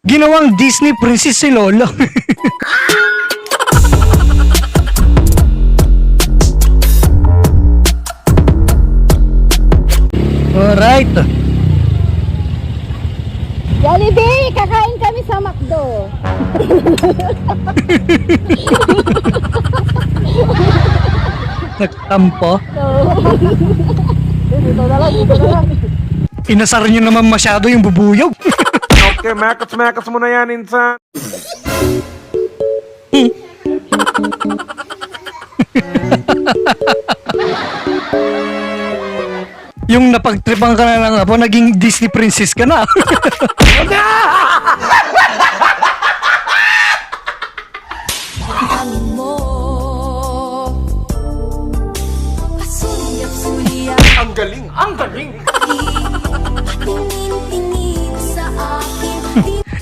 Ginawang Disney princess si Lolo. Alright. Jollibee, kakain kami sa McDo. Nagtampo. Dito na lang. Inasar nyo naman masyado yung bubuyog. Okay, mekas mo na yan, insan. Yung napagtripan ka na lang po, naging Disney princess ka na. Ang galing, ang galing.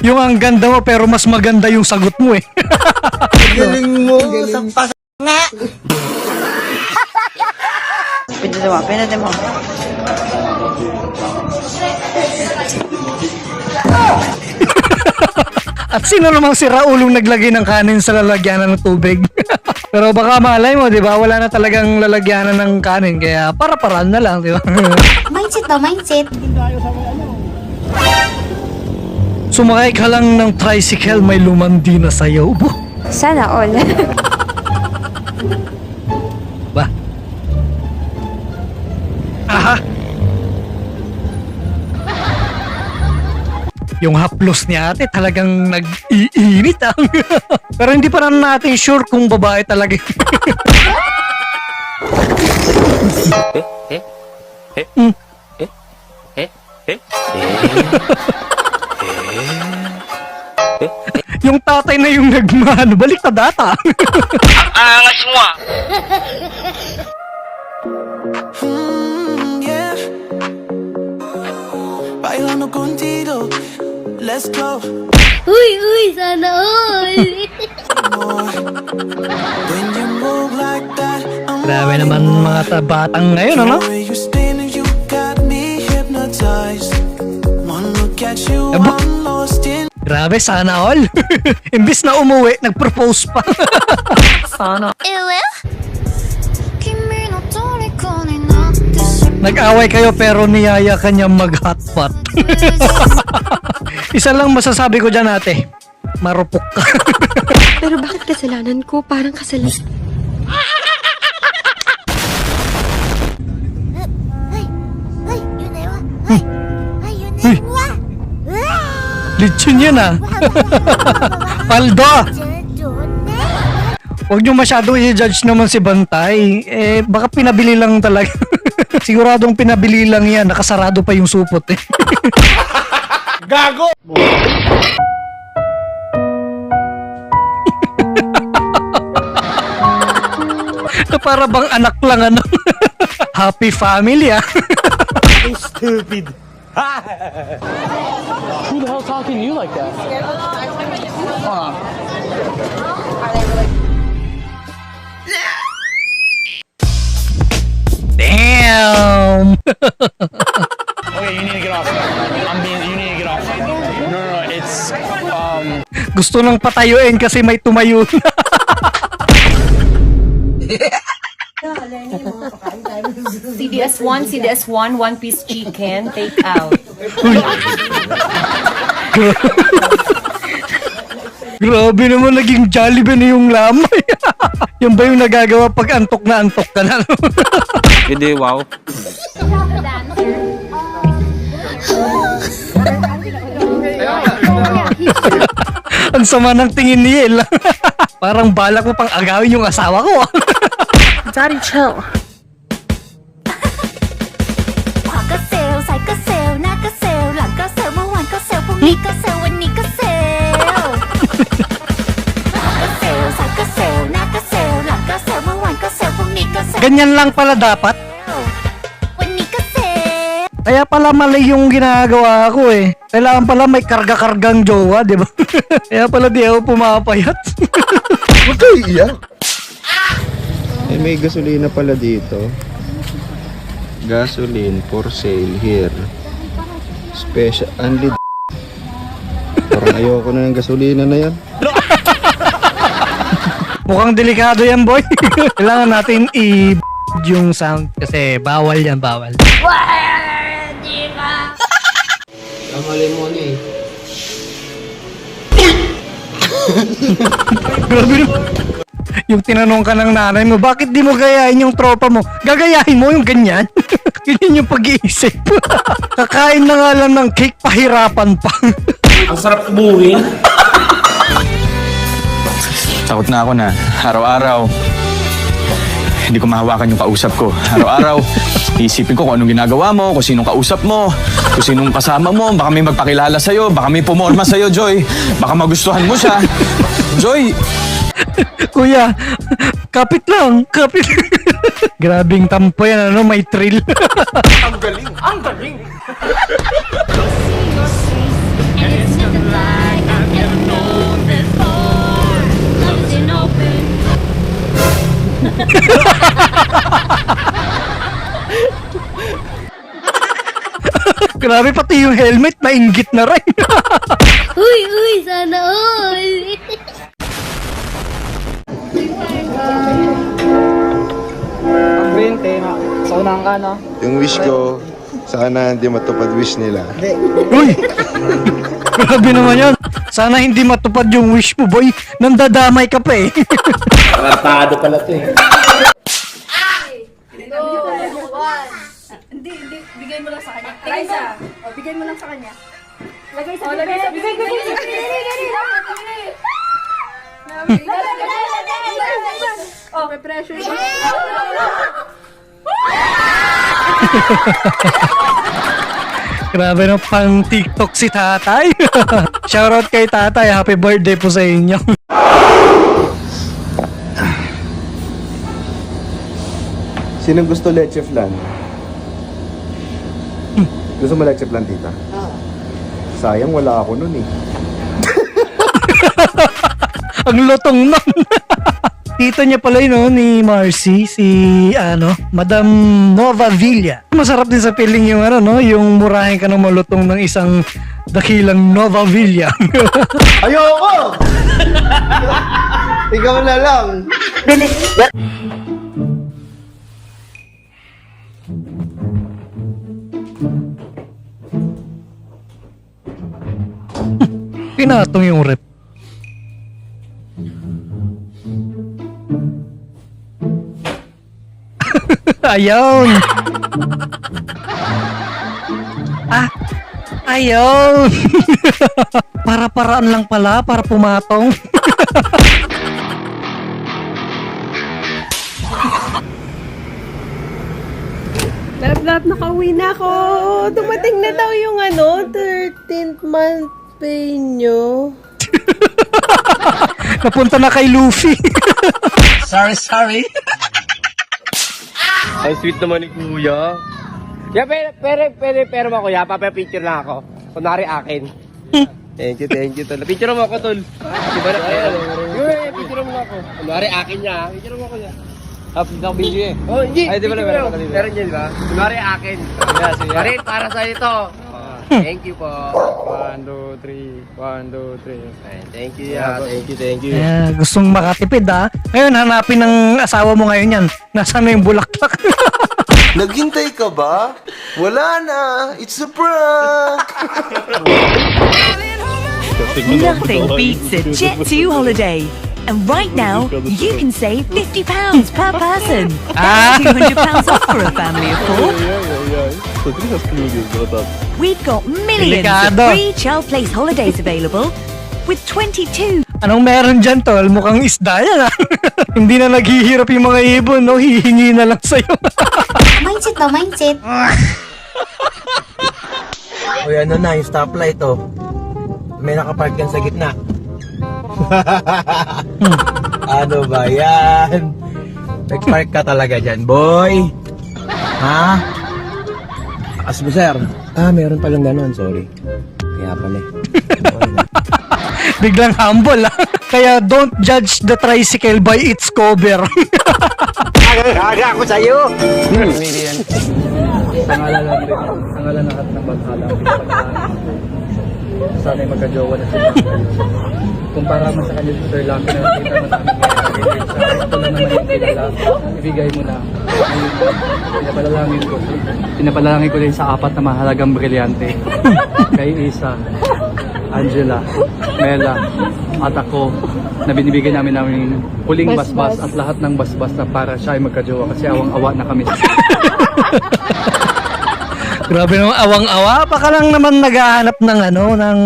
Yung ang ganda mo pero mas maganda yung sagot mo eh. Galing mo. Pinete mo. At sino namang si Raulong naglagay ng kanin sa lalagyanan ng tubig? Pero baka malay mo, di ba? Wala na talagang lalagyanan ng kanin. Kaya para-paraan na lang, di ba? Mindset daw, mindset. Sumakay ka lang ng tricycle, may lumandi na sa'yo. Sana all. Ba? Aha! Yung haplos ni ate talagang nag-iinit ah. Pero hindi pa natin sure kung babae talaga. Yung tatay na yung nagmano, baliktad ata. Angas mo ah. Yeah. Bailando contigo. Let's go. Uy, sana all. When you move like that, I'm Grabe naman mga batang ngayon, ano? the way you spin, you got me hypnotized. One look at you, Aba. I'm lost in. Grabe, sana all. Imbis na umuwi, nag-propose pa. Nag-away kayo pero niyaya kanya mag-hotpot. Isa lang masasabi ko dyan ate, marupok ka. Pero bakit kasalanan ko? Parang kasalanan. Lechon yun ah. Paldo! Huwag nyo masyado i-judge naman si Bantay. Eh, baka pinabili lang talaga. Siguradong pinabili lang yan. Nakasarado pa yung supot eh. Gago! Para bang anak lang ano. Happy family ah. Stupid. Who the hell talking to you like that? Damn! Okay, you need to get off. You need to get off. No, it's, Gusto nang patayuin kasi may tumayo na. CDS1, one-piece chicken, take out. Grabe naman, naging Jollibee na yung lamay. Yan ba yung nagagawa pag antok ka na? Hindi, wow. Ang sama ng tingin ni El. Parang balak mo pang agawin yung asawa ko. Daddy, chill. Ganyan lang pala dapat. Kaya pala mali yung ginagawa ko eh. Kailangan pala may karga-kargang jowa, di ba? Kaya pala di ako pumapayat. Huwag kayo iiyak. Eh, may gasolina pala dito. Gasoline for sale here. Special, only Parang ayoko na ng gasolina na yan. Mukhang delikado yan, boy. Kailangan natin yung sound kasi bawal yan, bawal. Grabe naman. Yung tinanong ka ng nanay mo, bakit di mo gayahin yung tropa mo? Gagayahin mo yung ganyan? Ganyan yung pag-iisip. Kakain na nga lang ng cake, pahirapan pa. Ang sarap ubuhin. Takot na ako na araw-araw hindi ko mahawakan yung kausap ko. Araw-araw, isipin ko kung anong ginagawa mo, kung sinong kausap mo, kung sinong kasama mo. Baka may magpakilala sa'yo, baka may pumorma sa'yo, Joy. Baka magustuhan mo siya. Joy! Kuya, kapit lang, kapit. Grabing tampo yan, ano, may thrill. Ang galing! Ang galing! Grabe, pati yung helmet, nainggit na rin. Uy, sana all. Yung wish ko, sana hindi matupad wish nila. Uy! Grabe naman yan. Sana hindi matupad yung wish mo, boy. Nandadamay ka pa eh. Tarantado pala to eh. Bigay mo lang sa kanya. Bigay mo lang sa kanya. Lagay sa bigay. Oh, may pressure siya. Grabe no, pang TikTok si tatay. Shoutout kay tatay. Happy birthday po sa inyo. Sinong gusto leche flan? Gusto mo leche flan, tita? Sayang, wala ako nun eh. Ang lutong nun. Tito niya pala yun, no, ni Marcy, si, Madam Nova Villa. Masarap din sa piling yung, yung murahin ka ng malutong ng isang dakilang Nova Villa. Ayoko! Ikaw na lang. Pinatong yung rep. Ayaw. Ayaw. Para-paraan lang pala, para pumatong. Love, nakauwi na ako. Dumating na daw yung 13th month pay nyo. Napunta na kay Luffy. Sorry. Ang sweet naman ni Kuya. Yeah, pero mo Kuya, papapicture lang ako. Kunwari akin. Thank you, tol. Picture mo ako, tol. Diba na? Picture mo ako. Kunwari akin niya, picture mo ako niya. Hindi ako video eh. Oh, hindi. Ay, di ba na meron ka dito? Meron niya, di ba? Kunwari akin. Marin, para sa ito. Thank you po. 1, 2, 3. 1, 2, 3. Thank you, ya. Thank you. Gustong makatipid Ngayon, hanapin ng asawa mo ngayon yan. Nasaan na yung bulaklak? Naghintay ka ba? Wala na. It's a prank. Nothing beats a Jet2 holiday. And right now, you can save £50 per person. That's £200 off for a family of 4. We've got millions of free child place holidays available with 22. Anong meron dyan, tol? Mukhang isda yan, Hindi na naghihirap yung mga ibon, no? Hihingi na lang sa'yo. Mindset to, mindset. Uy, ano na, yung stoplight, oh. May nakapark yan sa gitna. Ano ba yan? Nag-park ka talaga dyan, boy. Ha? As mo, sir. Meron palang ganon, sorry. Kaya pala Biglang humble, Kaya don't judge the tricycle by its cover. Aga ako sa'yo! Pangalan natin ng baghala. Sana'y magka-jowa na sila. Kumpara mo sa kanya si Sir Lucky na nakita mo namin ngayon. Ito lang naman yung kilala. Ibigay mo na. Pinapalalangin ko din sa 4 na mahalagang brilyante. Kay Isa, Angela, Mela, at ako, na binibigyan namin huling basbas at lahat ng basbas na para siya ay magka-jowa kasi awang-awa na kami. Grabe naman, awang-awa. Baka lang naman naghahanap ng ng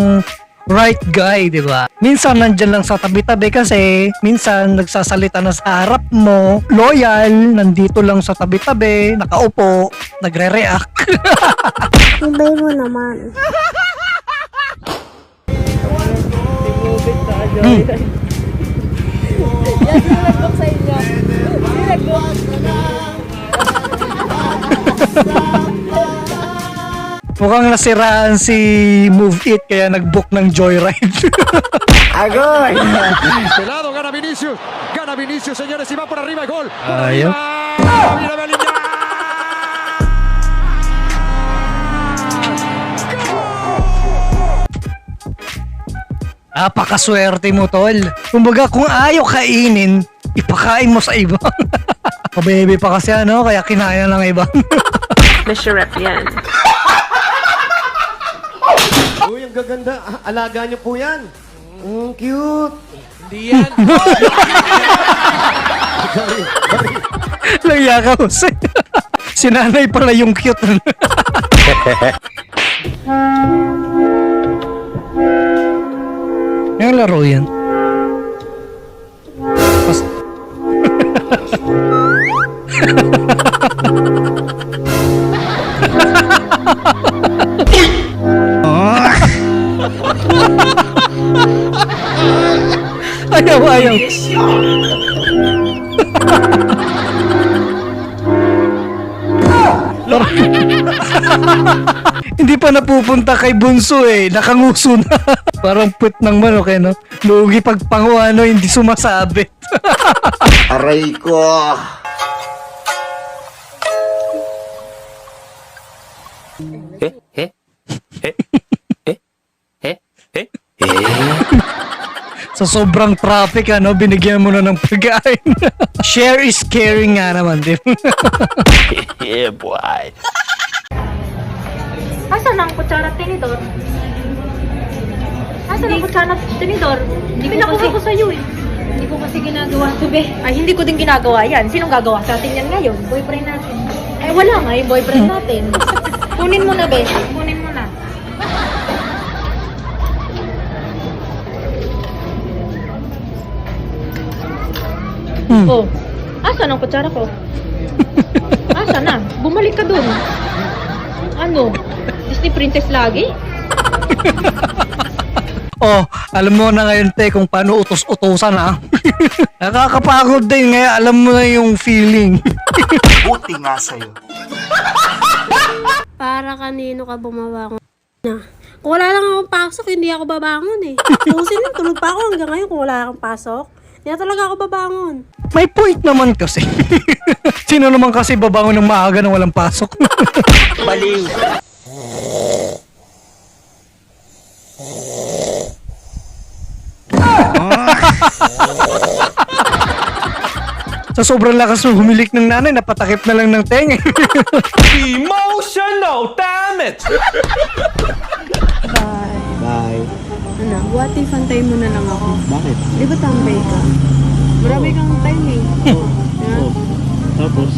right guy, di ba? Minsan nandyan lang sa tabi-tabi kasi minsan nagsasalita na sa harap mo, loyal, nandito lang sa tabi-tabi, nakaupo, nagre-react. Ibay mo naman. Yan, yung nag-book sa inyo. Yung nag-book. Mukhang nasiraan si Move It kaya nag-book ng Joyride. Agoy! Pelado, gana Vinicius, señores, y va por arriba el gol. Ayaw. Viene Bellingham. Napakaswerte mo, tol. Kumbaga, kung ayaw kainin, ipakain mo sa iba. Kabebe pa kasi kaya kinaya ng iba. Mr. Rep yan. Uy, ang gaganda. Alaga niyo po yan. Cute. Hindi yan. Laya ka, Jose. Si nanay pala yung cute. Yung laro yan. Pas- ayaw. Hindi pa napupunta kay Bunso nakanguso na. Parang put ng manok Lugi pag hindi sumasabit. Aray ko. Sa sobrang traffic binigyan mo na ng pagkain. Share is caring nga naman, di ba? Yeah, boy. Asan ang kutsara at tinidor? Asan ang kutsara at tinidor? Hindi pinakuha ko sa'yo Hindi ko kasi ginagawa to, be. Ay, hindi ko din ginagawa yan. Sinong gagawa sa atin yan ngayon? Boyfriend natin. Ay, wala nga yung boyfriend natin. Kunin mo na, be. Kunin mo na. Oh, asan ang kutsara ko? Asan na? Bumalik ka dun. Ano? Disney princess lagi? Oh, alam mo na ngayon, kung paano utos-utosan, Nakakapagod din, kaya alam mo na yung feeling. Buti nga sa'yo. Para kanino ka bumabangon na? Kung wala lang akong pasok, hindi ako babangon Kung sino, tulog pa ako hanggang ngayon kung wala akong pasok. Hindi na talaga ako babangon. May point naman kasi. Sino naman kasi babangon ng maaga nang walang pasok? Baliw. Sa sobrang lakas ng humilik ng nanay, napatakip na lang ng tenga. Emotional damage! Bye. Ano, what if antay mo na lang ako? Bakit? Di ba tambay ka? Marami kang time Tapos?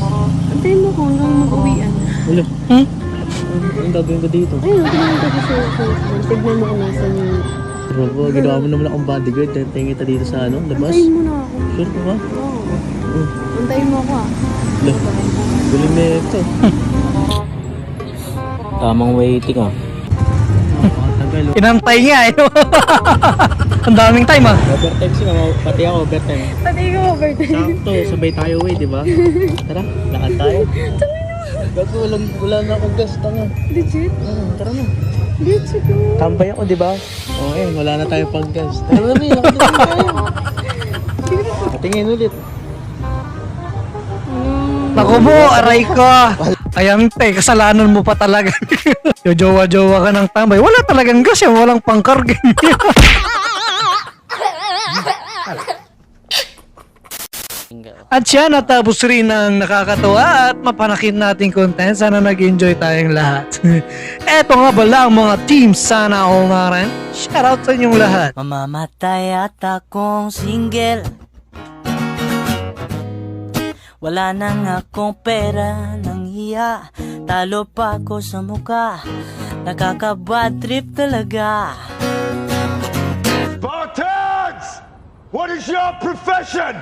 Antayin mo ko hanggang mag-uwian. Ano? Anong gagawin ko dito? Ayun, tingnan ko sa cellphone. Tignan mo kung nasan yung... Bro, ginawa mo naman akong bodyguard. Tingin kita dito sa labas. Antayin mo na ako. Sure ka ba? Oo. Antayin mo ako Galing na ito. Tamang waiting Inantay nga Ang daming time Overtime siya, pati ako overtime. Pati ko overtime. Sakto, sabay tayo di ba? Tara, lakad tayo. Gago, wala na akong gas, tanga. Legit? Tara na. Legit ko. Tambay ako, di ba? Okay, wala na tayo pag gas. Tara na, may lakad na tayo. Patingin ulit. Naku mo, aray ko. Ayan te, kasalanan mo pa talaga. Jowa-jowa ka ng tambay. Wala talagang gas yan, walang pangkarga. At siya, natapos rin ang nakakatawa at mapanakit nating content. Sana nag-enjoy tayong lahat. Eto nga pala ang mga team Sana All nga rin. Shoutout sa inyong lahat. Mamamatay at akong single. Wala nang akong pera nang hiya. Talo pa ako sa muka. Nakaka-bad trip talaga. Spartans! What is your profession?